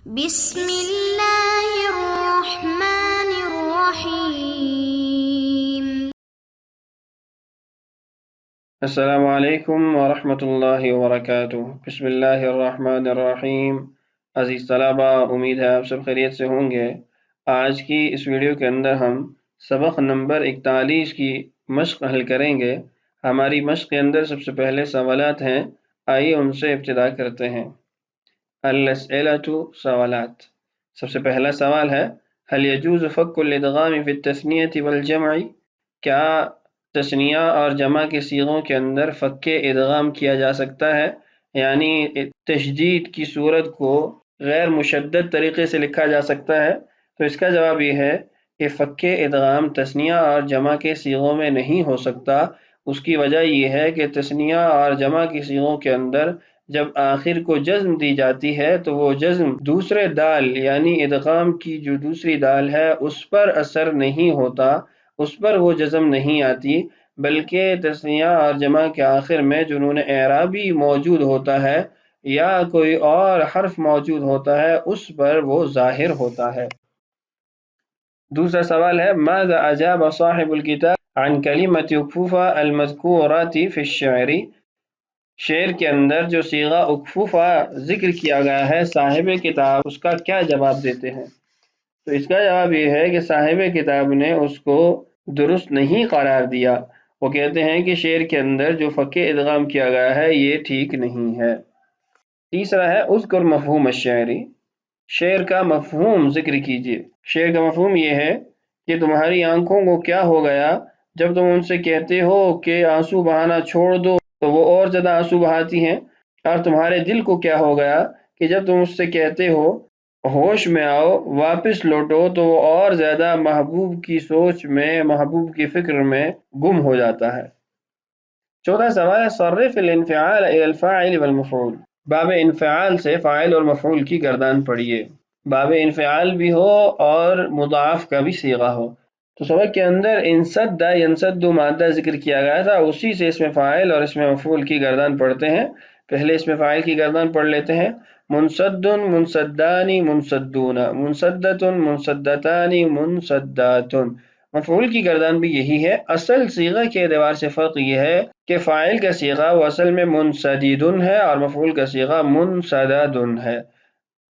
بسم اللہ الرحمن الرحیم۔ السلام علیکم ورحمۃ اللہ وبرکاتہ۔ بسم اللہ الرحمن الرحیم۔ عزیز طلبہ، امید ہے آپ سب خیریت سے ہوں گے۔ آج کی اس ویڈیو کے اندر ہم سبق نمبر 41 کی مشق حل کریں گے۔ ہماری مشق کے اندر سب سے پہلے سوالات ہیں، آئیے ان سے ابتدا کرتے ہیں۔ الاسئلۃ، سوالات۔ سب سے پہلا سوال ہے، هل يجوز فک الادغام فی التثنیۃ والجمع؟ کیا تثنیہ اور جمع کے صیغوں کے اندر فک ادغام کیا جا سکتا ہے؟ یعنی تشدید کی صورت کو غیر مشدد طریقے سے لکھا جا سکتا ہے؟ تو اس کا جواب یہ ہے کہ فک ادغام تثنیہ اور جمع کے صیغوں میں نہیں ہو سکتا۔ اس کی وجہ یہ ہے کہ تثنیہ اور جمع کی صیغوں کے اندر جب آخر کو جزم دی جاتی ہے تو وہ جزم دوسرے دال یعنی ادغام کی جو دوسری دال ہے اس پر اثر نہیں ہوتا، اس پر وہ جزم نہیں آتی، بلکہ تثنیہ اور جمع کے آخر میں جو نون اعرابی موجود ہوتا ہے یا کوئی اور حرف موجود ہوتا ہے اس پر وہ ظاہر ہوتا ہے۔ دوسرا سوال ہے، ماذا اجاب صاحب الکتاب عن کلمۃ اکفوفہ المذکورۃ فی الشعر؟ شعر کے اندر جو صیغہ اکفوفہ ذکر کیا گیا ہے، صاحب کتاب اس کا کیا جواب دیتے ہیں؟ تو اس کا جواب یہ ہے کہ صاحب کتاب نے اس کو درست نہیں قرار دیا۔ وہ کہتے ہیں کہ شعر کے اندر جو فک ادغام کیا گیا ہے یہ ٹھیک نہیں ہے۔ تیسرا ہے، اذکر مفہوم الشعر، شعر کا مفہوم ذکر کیجیے۔ شعر کا مفہوم یہ ہے کہ تمہاری آنکھوں کو کیا ہو گیا جب تم ان سے کہتے ہو کہ آنسو بہانا چھوڑ دو تو وہ اور زیادہ آنسو بہاتی ہیں، اور تمہارے دل کو کیا ہو گیا کہ جب تم اس سے کہتے ہو ہوش میں آؤ، واپس لوٹو، تو وہ اور زیادہ محبوب کی سوچ میں، محبوب کی فکر میں گم ہو جاتا ہے۔ چوتھا سوال ہے، صرف الانفعال الى الفاعل والمفعول، باب انفعال سے فاعل اور مفعول کی گردان پڑھیے۔ باب انفعال بھی ہو اور مضاعف کا بھی صیغہ ہو۔ تو سبق کے اندر انسد ینسد مادہ ذکر کیا گیا تھا، اسی سے اس میں فاعل اور اس میں مفعول کی گردان پڑھتے ہیں۔ پہلے اس میں فاعل کی گردان پڑھ لیتے ہیں، منسد منسدان منسدون، منسدۃ منسدتان منسدات۔ مفعول کی گردان بھی یہی ہے۔ اصل صیغہ کے اعتبار سے فرق یہ ہے کہ فاعل کا صیغہ وہ اصل میں منسدید ہے اور مفعول کا صیغہ منسدد ہے۔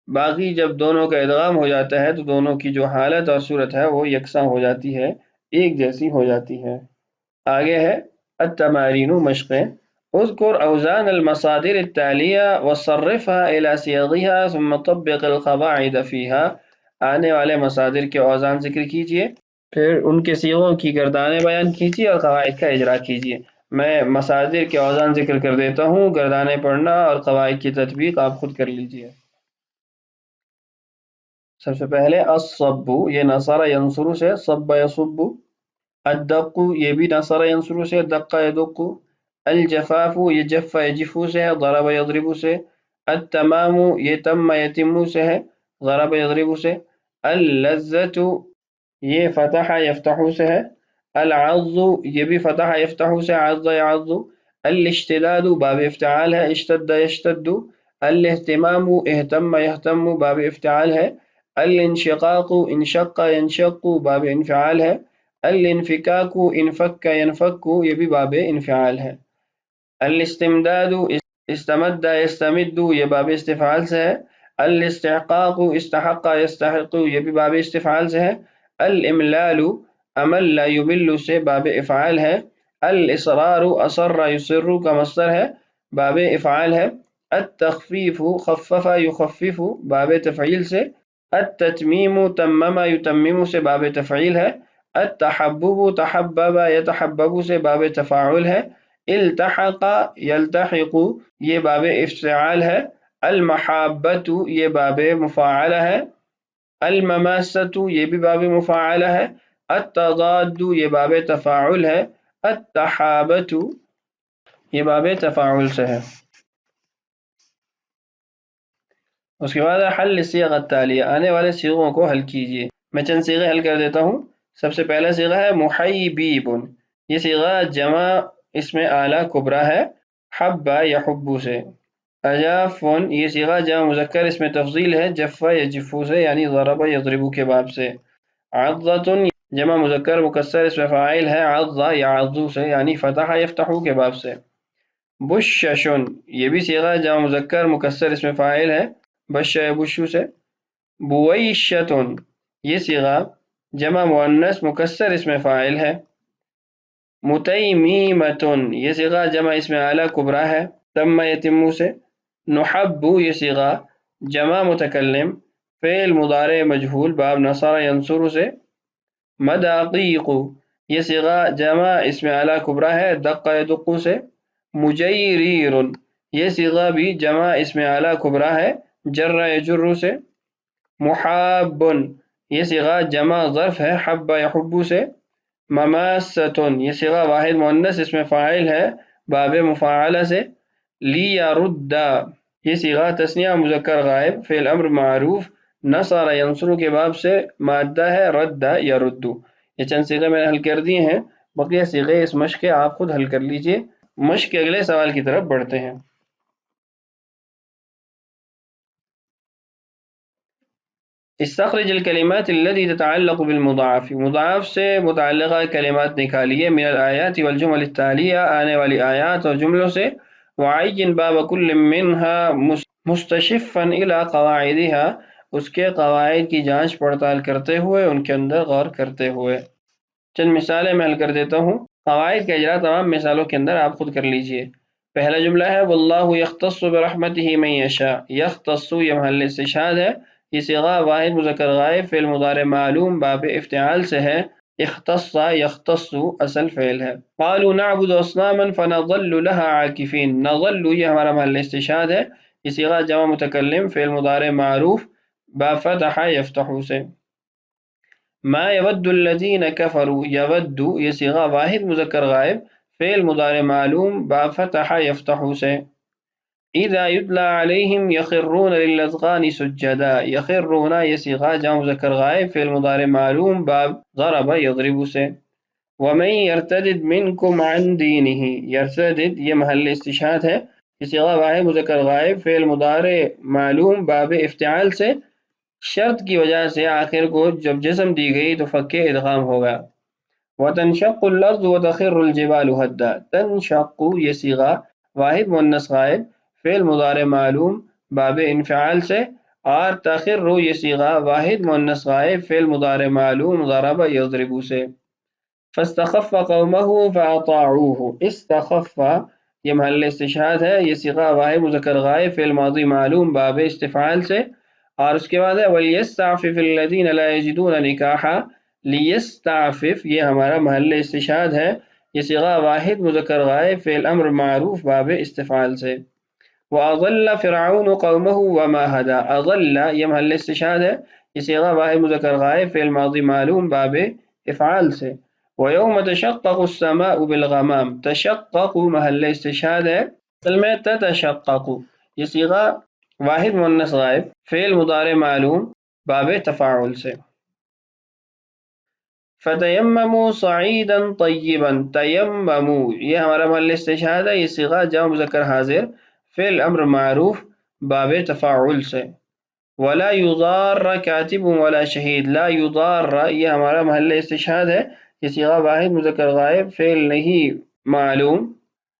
باقی جب دونوں کا ادغام ہو جاتا ہے تو دونوں کی جو حالت اور صورت ہے وہ یکساں ہو جاتی ہے، ایک جیسی ہو جاتی ہے۔ آگے ہے التمارین، مشقیں۔ اذکر اوزان المصادر التالیہ وصرفها الى صیغها ثم طبق القواعد فیہا، آنے والے مصادر کے اوزان ذکر کیجئے، پھر ان کے صیغوں کی گردانیں بیان کیجئے اور قواعد کا اجرا کیجئے۔ میں مصادر کے اوزان ذکر کر دیتا ہوں، گردانیں پڑھنا اور قواعد کی تطبیق آپ خود کر لیجئے۔ سب سے پہلے الصب، یہ نصر ینصر سے صب یصب۔ الدق، یہ بھی نصر ینصر سے دق یدق۔ الجفاف، یہ جف یجف سے ہے، ضرب یضرب سے۔ التمام، یہ تم یتم سے ہے، ضرب یضرب سے۔ اللذۃ، یہ فتح یفتح سے ہے۔ العض، یہ بھی فتح یفتح سے، عض یعض۔ الاشتداد، باب افتعال ہے، اشتد یشتد۔ الاہتمام، اہتم یہتم، باب افتعال ہے۔ الانشقاق، انشق ینشق، باب انفعال ہے۔ الانفکاک، انفک ینفک، یہ بھی باب انفعال ہے۔ الاستمداد، استمد یستمد، یہ باب استفعال سے ہے۔ الاستحقاق، استحق یستحق، یہ بھی باب استفعال سے ہے۔ الاملال، امل یمل سے باب افعال ہے۔ الاصرار، اصر یصر کا مصدر ہے، باب افعال ہے۔ التخفیف، خفف یخفف، باب تفعیل سے۔ التتمیم، تمم یتمم سے باب تفعیل ہے۔ التحبب، تحبب یتحبب سے باب تفاعل ہے۔ التحق یلتحق، یہ باب افتعال ہے۔ المحابۃ، یہ باب مفاعلہ ہے۔ المماست، یہ بھی باب مفاعلہ ہے۔ التضاد، یہ باب تفاعل ہے۔ التحابۃ، یہ باب تفاعل سے ہے۔ اس کے بعد حل الصیغ التالیہ، آنے والے صیغوں کو حل کیجیے۔ میں چند صیغے حل کر دیتا ہوں۔ سب سے پہلا صیغہ ہے محیبیب، یہ صیغہ جمع اسم اعلیٰ کبریٰ ہے، حب یحب سے۔ اجافن یہ صیغہ جمع مذکر اس میں تفضیل ہے جفا یجفو سے یعنی ضرب یضربو کے باب سے. عضۃ جمع مذکر مکسر اس میں فاعل ہے عضا یا عضو سے یعنی فتح یفتحو کے باب سے. بششن یہ بھی صیغہ جمع مذکر مکسر اس میں فاعل ہے بش یبشو سے. بویشتن یہ صیغہ جمع مؤنث مکسر اس میں فاعل ہے. متیمیمتن یہ صیغہ جمع اس میں اعلیٰ کبریٰ ہے تم یتمو سے. نحبو یہ صیغہ جمع متکلم فعل مضارع مجہول باب نصر ینصر سے. مداقیق یہ صیغہ جمع اس میں اعلیٰ کبریٰ ہے دق یدق سے. مجیریر یہ صیغہ بھی جمع اس میں اعلیٰ کبریٰ ہے جر یجر سے. محاب یہ صیغہ جمع ظرف ہے حب یحب سے. مماستن یہ صیغہ واحد مؤنث اس میں فاعل ہے باب مفاعلہ سے. لیرد یہ صیغہ تثنیہ مذکر غائب فعل امر معروف نصر ینصر کے باب سے مادہ ہے رد یردو. یہ چند صیغے میں نے حل کر دیے ہیں، بقیہ صیغے اس مشق کے آپ خود حل کر لیجئے. مشق کے اگلے سوال کی طرف بڑھتے ہیں. استخرج الکلمات التي تتعلق بالمضاعف مضاعف سے متعلقہ کلمات نکالیے من الآیات والجمل التالیہ آنے والی آیات اور جملوں سے. وعین باب کل منها مستشفا الى قواعدها اس کے قواعد کی جانچ پڑتال کرتے ہوئے ان کے اندر غور کرتے ہوئے. چند مثالیں میں حل کر دیتا ہوں. قواعد کا اجرا تمام مثالوں کے اندر آپ خود کر لیجئے. پہلا جملہ ہے واللہ یختص برحمتہ من یشاء. یختص یہ محل استشہاد ہے. یہ صیغہ واحد مذکر غائب فعل مضارع معلوم باب افتعال سے ہے. اختص یختص اصل فعل ہے. قالوا نعبد اصناما فنظل لها عاکفین. نظل یہ ہمارا محل استشہاد ہے. یہ صیغہ جمع متکلم فعل مضارع معروف باب فتح یفتح سے. ما یود الذین کفروا یود یہ صیغہ واحد مذکر غائب فعل مضارع معلوم باب فتح یفتح سے. اذا یتلی علیہم یخرون للاذقان سجدا. یخرون یہ صیغہ جمع مذکر غائب فعل مضارع معلوم باب ضرب یضرب سے. ومن یرتدد منکم عن دینہ. یرتدد یہ محل استشہاد ہے. یہ صیغہ واحد مذکر غائب فعل مضارع معلوم باب افتعال سے. شرط کی وجہ سے آخر کو جب جسم دی گئی تو فکے ادغام ہوگا. وتنشق الارض وتخر الجبال هدا. تنشق یہ صیغہ واحد مؤنث غائب فعل مضارع معلوم باب انفعال سے. اور تخر یہ صیغہ واحد مؤنث غائب فعل مضارع معلوم ضرب یضرب سے. فاستخف قومه فاطاعوه. استخف یہ محل استشہاد ہے. یہ صیغہ واحد مذکر غائب فعل ماضی معلوم باب استفعال سے. اور اس کے بعد ہے وَلْيَسْتَعْفِفِ الَّذِينَ لَا يَجِدُونَ نِكَاحًا. لِيَسْتَعْفِف یہ ہمارا محل استشہاد ہے. یہ صیغہ واحد مذکر غائب فعل امر معروف باب استفعال سے. وَأَضَلَّ فِرْعَوْنُ قَوْمَهُ وَمَا هَدَىٰ. أَضَلَّ یہ محل استشہاد ہے. یہ صیغہ واحد مذکر غائب فعل ماضی معلوم باب افعال سے. وَيَوْمَ تَشَقَّقُ السَّمَاءُ بِالْغَمَامِ. تشقق محل استشہاد ہے. اصل میں تتشقق یہ صیغہ واحد مؤنث غائب فعل مضارع معلوم باب تفاعل سے. فتیمموا صعیدا طیبا. تیمموا یہ ہمارا محل استشہاد ہے. یہ صیغہ جمع مذکر حاضر فعل امر معروف باب تفاعل سے. ولا یضار کاتب ولا شہید. لا یضار یہ ہمارا محل استشہاد ہے. یہ صیغہ واحد مذکر غائب فعل نہیں معلوم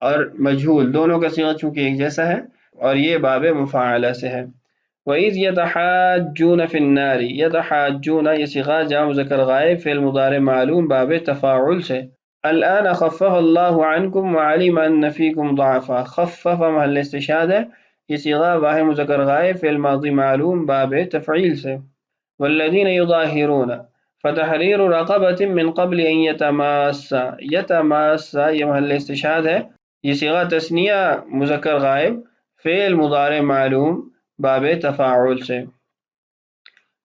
اور مجہول دونوں کا صیغہ چونکہ ایک جیسا ہے اور یہ باب مفاعلہ سے ہے. وَإِذْ يَتَحَاجُّونَ فِي النَّارِ. يَتَحَاجُّونَ یہ صیغہ جمع مذکر غائب فعل مضارع معلوم باب تفاعل سے. الآن خفف اللہ عنکم وعلم ان فیکم ضعفا. خفف محل استشہاد ہے. یہ صیغہ واحد مذکر غائب فعل ماضی معلوم باب تفعیل سے. والذین یظاہرون فتحریر رقبۃ من قبل ان یتماسا. یتماسا یہ محل استشہاد ہے. یہ صیغہ تثنیہ مذکر غائب فعل مضارع معلوم باب تفاعل سے.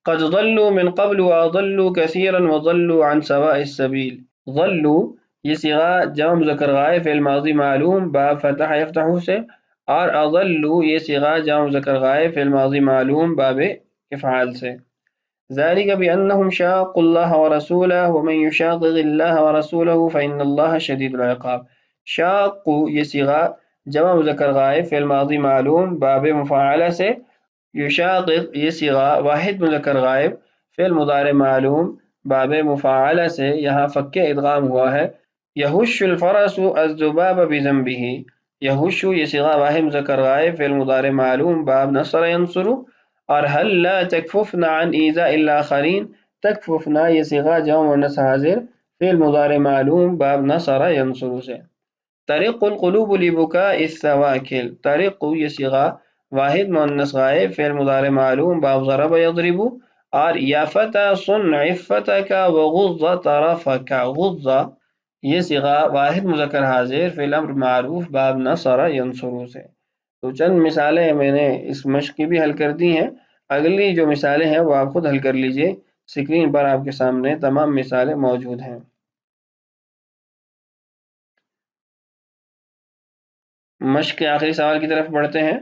قد ضلوا من قبل واضلوا كثيرا وضلوا عن سواء السبيل. ضلوا یہ صیغہ جمع مذکر غائب فعل ماضی معلوم باب فتح یفتح سے. اور اضلوا یہ صیغہ جمع مذکر غائب فعل ماضی معلوم باب افعال سے. ذلك بأنهم شاقوا الله ورسوله ومن يشاقق الله ورسوله فإن الله شديد العقاب. شاقوا یہ صیغہ جمع مذکر غائب فعل ماضی معلوم باب مفاعلہ سے، یشاقق یہ صیغہ واحد مذکر غائب فعل مضارع معلوم باب مفاعلہ سے، یہاں فک ادغام ہوا ہے۔ یہش الفرس الذباب بذنبه، یہش یہ صیغہ واحد مذکر غائب فعل مضارع معلوم باب نصر ینصر، اور هل لا تکففن عن ایذاء الاخرین، تکففن یہ صیغہ جمع مؤنث حاضر فعل مضارع معلوم باب نصر ینصر سے۔ ترق القلوب لبكاء الثواکل، ترق یہ صیغہ واحد مؤنث غائب فعل مضارع معلوم باب ضرب یضرب، اور یا فتى صن عفتك وغض طرفك، غض یہ صیغہ واحد مذکر حاضر فعل امر معروف باب نصر ینصر سے۔ تو چند مثالیں میں نے اس مشق کی بھی حل کر دی ہیں، اگلی جو مثالیں ہیں وہ آپ خود حل کر لیجئے، اسکرین پر آپ کے سامنے تمام مثالیں موجود ہیں۔ مشق کے آخری سوال کی طرف بڑھتے ہیں۔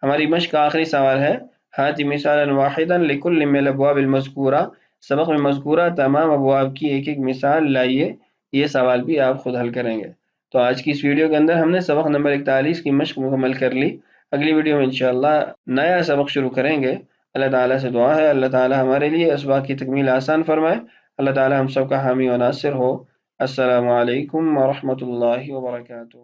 ہماری مشق کا آخری سوال ہے ہات مثالا واحدا لکل من الابواب المذکورہ، سبق میں مذکورہ تمام ابواب کی ایک ایک مثال لائیے، یہ سوال بھی آپ خود حل کریں گے۔ تو آج کی اس ویڈیو کے اندر ہم نے سبق نمبر 41 کی مشق مکمل کر لی، اگلی ویڈیو میں انشاءاللہ نیا سبق شروع کریں گے۔ اللہ تعالیٰ سے دعا ہے اللہ تعالیٰ ہمارے لیے اسباق کی تکمیل آسان فرمائے، اللہ تعالیٰ ہم سب کا حامی و ناصر ہو۔ السلام علیکم ورحمۃ اللہ وبرکاتہ۔